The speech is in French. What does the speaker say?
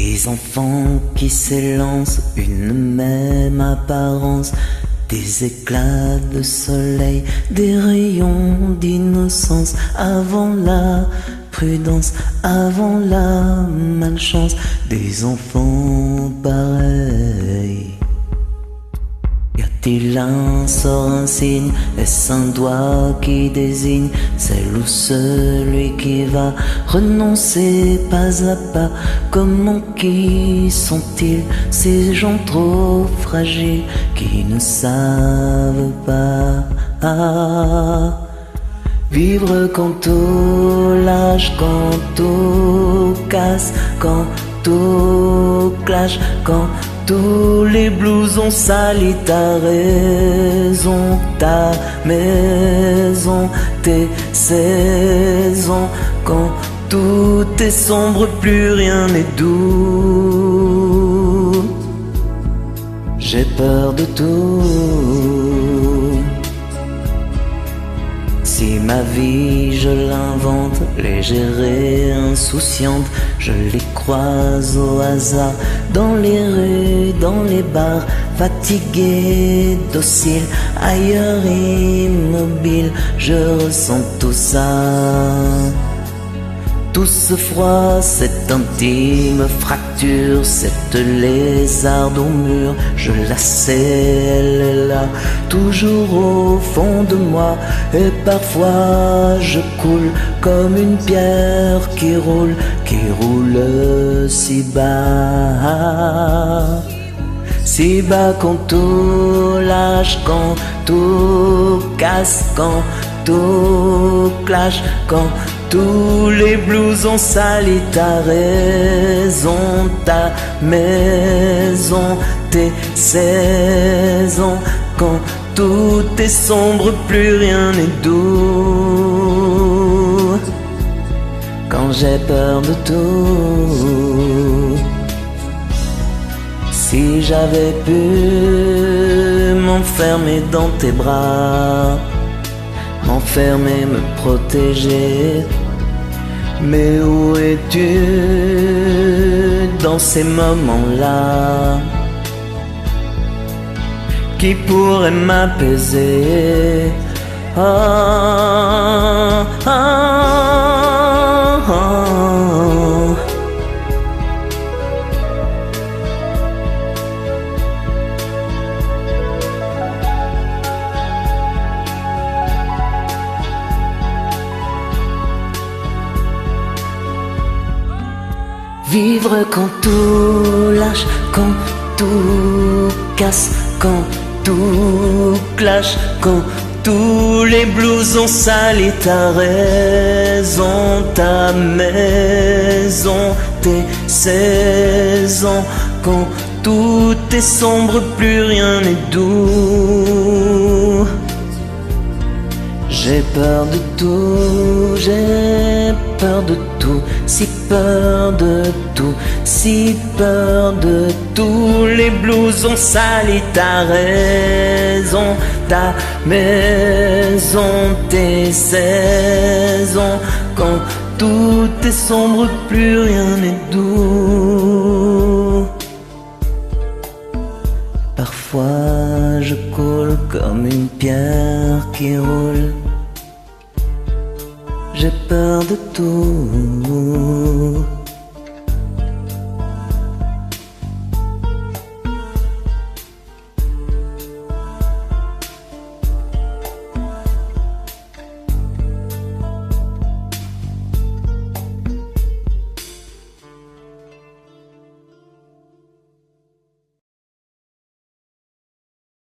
Des enfants qui s'élancent, une même apparence, des éclats de soleil, des rayons d'innocence, avant la prudence, avant la malchance, des enfants pareils. Y a-t-il un sort, un signe, est-ce un doigt qui désigne celle ou celui qui va renoncer pas à pas? Comment qui sont-ils ces gens trop fragiles qui ne savent pas vivre quand tout lâche, quand tout casse, quand tout clash, quand tous les blousons salis ta raison, ta maison, tes saisons. Quand tout est sombre, plus rien n'est doux. J'ai peur de tout. Si ma vie je l'invente, légère et insouciante, je les croise au hasard, dans les rues, dans les bars, fatigués, dociles, ailleurs immobiles, je ressens tout ça. Tout ce froid, cette intime fracture, cette lézarde au mur, je la sais, elle est là, toujours au fond de moi. Et parfois je coule comme une pierre qui roule si bas. Si bas quand tout lâche, quand tout casse, quand tout clash, quand tous les blousons salis ta raison, ta maison, tes saisons. Quand tout est sombre, plus rien n'est doux. Quand j'ai peur de tout. Si j'avais pu m'enfermer dans tes bras, m'enfermer, me protéger, mais où es-tu dans ces moments-là? Qui pourrait m'apaiser? Ah, ah, ah. Vivre quand tout lâche, quand tout casse, quand tout clash, quand tous les blousons salis ta raison, ta maison, tes saisons. Quand tout est sombre, plus rien n'est doux. J'ai peur de tout, j'ai peur de tout, si peur de tout, si peur de tous les blousons salis ta raison, ta maison, tes saisons. Quand tout est sombre, plus rien n'est doux. Parfois je coule comme une pierre qui roule. J'ai peur de tout.